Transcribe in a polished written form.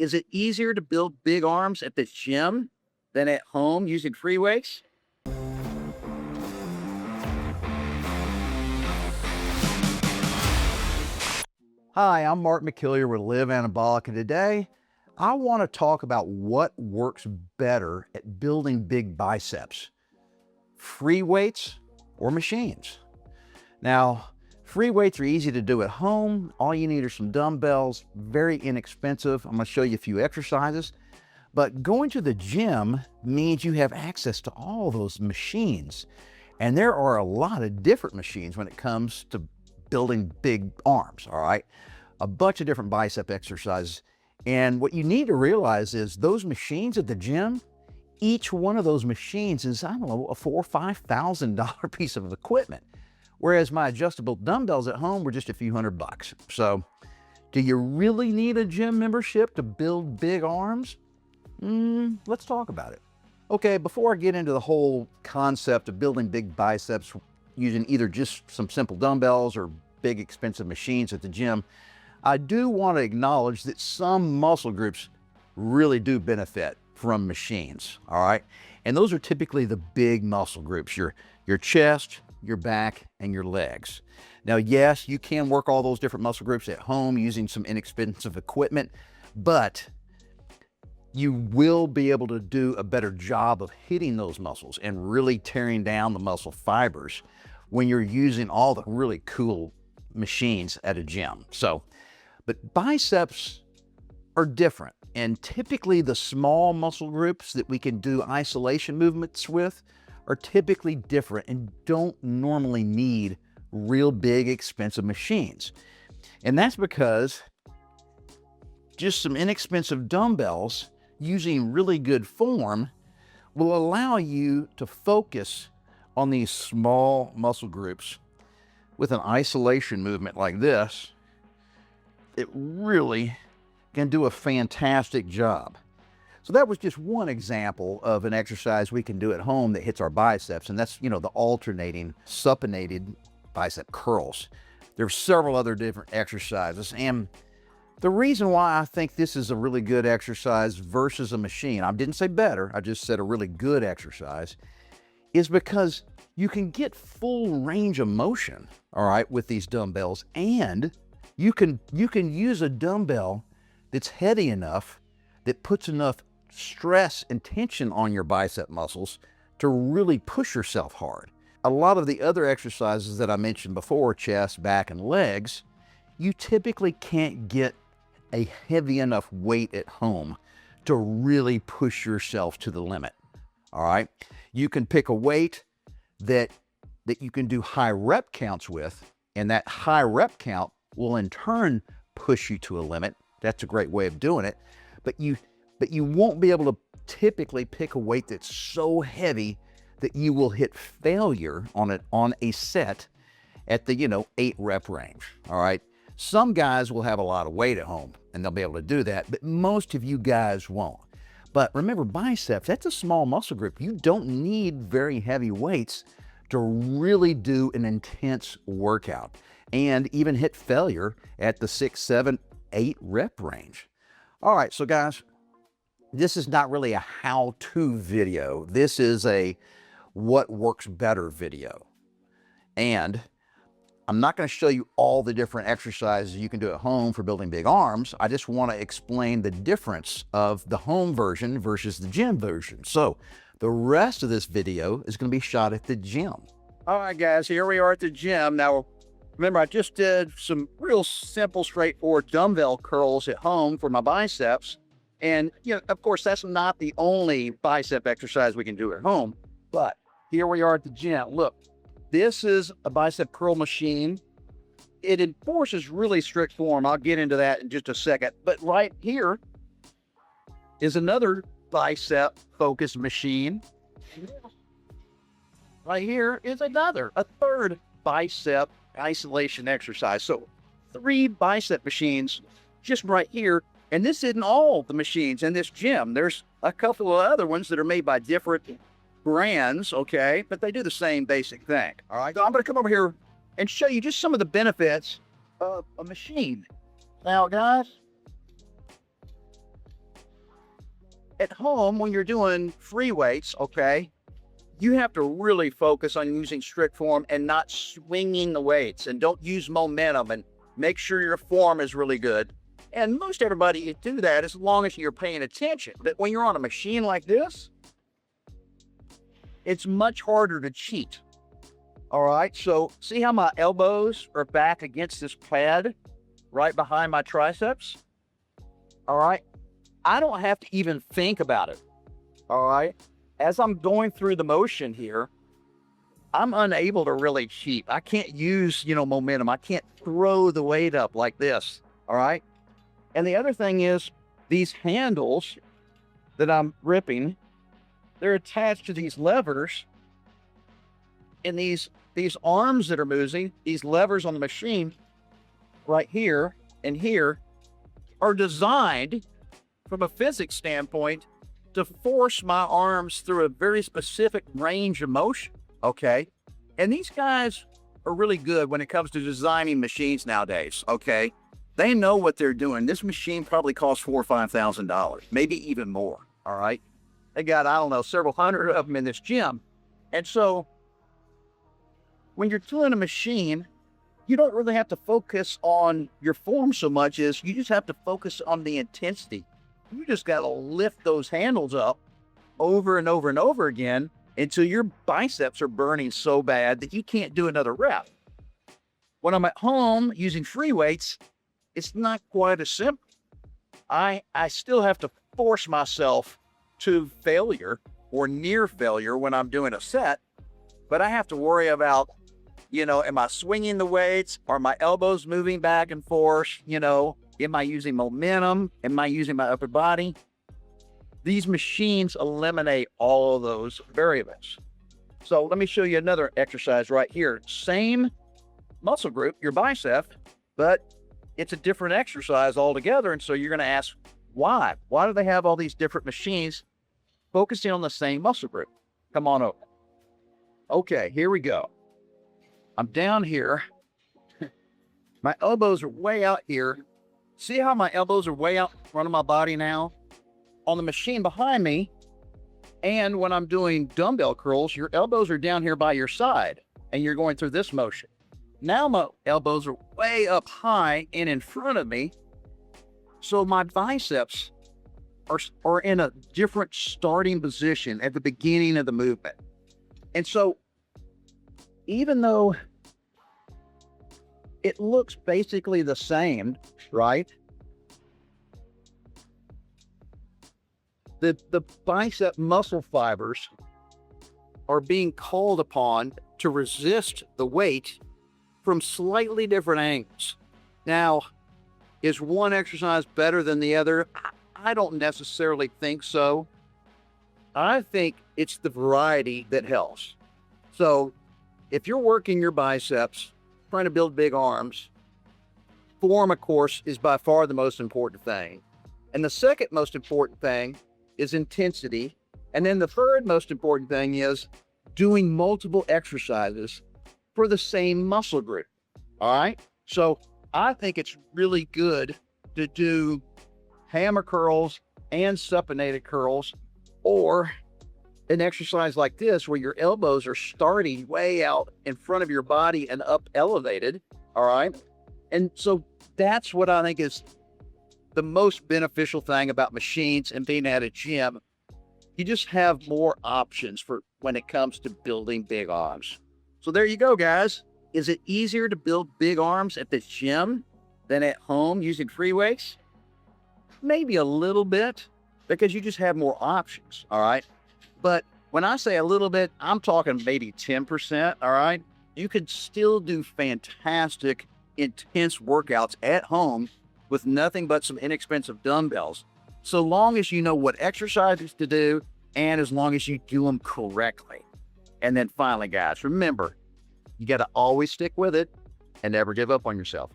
Is it easier to build big arms at the gym than at home using free weights? Hi, I'm Mark McKillier with Live Anabolic, and today I want to talk about what works better at building big biceps, free weights or machines. Now, free weights are easy to do at home. All you need are some dumbbells, very inexpensive. I'm going to show you a few exercises, but going to the gym means you have access to all those machines, and there are a lot of different machines when it comes to building big arms, all right? A bunch of different bicep exercises. And what you need to realize is those machines at the gym, each one of those machines is, I don't know, a $4,000 or $5,000 piece of equipment. Whereas my adjustable dumbbells at home were just a few $100. So do you really need a gym membership to build big arms? Let's talk about it. Okay, before I get into the whole concept of building big biceps using either just some simple dumbbells or big expensive machines at the gym, I do want to acknowledge that some muscle groups really do benefit from machines, all right? And those are typically the big muscle groups, your chest, your back, and your legs. Now, yes, you can work all those different muscle groups at home using some inexpensive equipment, but you will be able to do a better job of hitting those muscles and really tearing down the muscle fibers when you're using all the really cool machines at a gym. But biceps are different, and typically the small muscle groups that we can do isolation movements with are typically different and don't normally need real big expensive machines. And that's because just some inexpensive dumbbells using really good form will allow you to focus on these small muscle groups with an isolation movement like this. It really can do a fantastic job. So that was just one example of an exercise we can do at home that hits our biceps, and that's, the alternating supinated bicep curls. There are several other different exercises, and the reason why I think this is a really good exercise versus a machine, I didn't say better, I just said a really good exercise, is because you can get full range of motion, all right, with these dumbbells, and you can use a dumbbell that's heavy enough, that puts enough stress and tension on your bicep muscles to really push yourself hard. A lot of the other exercises that I mentioned before, chest, back, and legs, you typically can't get a heavy enough weight at home to really push yourself to the limit, all right? You can pick a weight that you can do high rep counts with, and that high rep count will in turn push you to a limit. That's a great way of doing it, but you won't be able to typically pick a weight that's so heavy that you will hit failure on a set at the 8 rep range, all right? Some guys will have a lot of weight at home and they'll be able to do that, but most of you guys won't. But remember, biceps, that's a small muscle group. You don't need very heavy weights to really do an intense workout and even hit failure at the 6, 7, 8 rep range. All right, so guys, this is not really a how-to video. This is a what works better video. And I'm not going to show you all the different exercises you can do at home for building big arms. I just want to explain the difference of the home version versus the gym version. So the rest of this video is going to be shot at the gym. All right, guys, here we are at the gym. Now, remember, I just did some real simple, straightforward dumbbell curls at home for my biceps. And, of course, that's not the only bicep exercise we can do at home. But here we are at the gym. Look, this is a bicep curl machine. It enforces really strict form. I'll get into that in just a second. But right here is another bicep focused machine. Right here is a third bicep isolation exercise. So 3 bicep machines just right here. And this isn't all the machines in this gym. There's a couple of other ones that are made by different brands, okay? But they do the same basic thing, all right? So I'm gonna come over here and show you just some of the benefits of a machine. Now, guys, at home, when you're doing free weights, okay, you have to really focus on using strict form and not swinging the weights, and don't use momentum, and make sure your form is really good. And most everybody can do that as long as you're paying attention. But when you're on a machine like this, it's much harder to cheat. All right, so see how my elbows are back against this pad right behind my triceps? All right, I don't have to even think about it. All right, as I'm going through the motion here, I'm unable to really cheat. I can't use, momentum. I can't throw the weight up like this. All right. And the other thing is, these handles that I'm gripping, they're attached to these levers, and these arms that are moving, these levers on the machine right here and here, are designed from a physics standpoint to force my arms through a very specific range of motion. Okay. And these guys are really good when it comes to designing machines nowadays. Okay. They know what they're doing. This machine probably costs $4,000 or $5,000, maybe even more. All right. They got, I don't know, several hundred of them in this gym. And so when you're doing a machine, you don't really have to focus on your form so much as you just have to focus on the intensity. You just got to lift those handles up over and over and over again until your biceps are burning so bad that you can't do another rep. When I'm at home using free weights, it's not quite as simple. I still have to force myself to failure or near failure when I'm doing a set, but I have to worry about, am I swinging the weights? Are my elbows moving back and forth? Am I using momentum? Am I using my upper body? These machines eliminate all of those variables. So let me show you another exercise right here. Same muscle group, your bicep, but it's a different exercise altogether. And so you're going to ask, why? Why do they have all these different machines focusing on the same muscle group? Come on over. Okay, here we go. I'm down here. My elbows are way out here. See how my elbows are way out in front of my body now? On the machine behind me, and when I'm doing dumbbell curls, your elbows are down here by your side, and you're going through this motion. Now my elbows are way up high and in front of me, so my biceps are in a different starting position at the beginning of the movement. And so even though it looks basically the same, right? The bicep muscle fibers are being called upon to resist the weight from slightly different angles. Now, is one exercise better than the other? I don't necessarily think so. I think it's the variety that helps. So if you're working your biceps, trying to build big arms, form, of course, is by far the most important thing. And the second most important thing is intensity. And then the third most important thing is doing multiple exercises for the same muscle group. All right. So I think it's really good to do hammer curls and supinated curls, or an exercise like this where your elbows are starting way out in front of your body and up elevated. All right. And so that's what I think is the most beneficial thing about machines and being at a gym. You just have more options for when it comes to building big arms. So there you go, guys. Is it easier to build big arms at the gym than at home using free weights? Maybe a little bit, because you just have more options. All right. But when I say a little bit, I'm talking maybe 10%. All right. You could still do fantastic, intense workouts at home with nothing but some inexpensive dumbbells, so long as you know what exercises to do and as long as you do them correctly. And then finally, guys, remember, you got to always stick with it and never give up on yourself.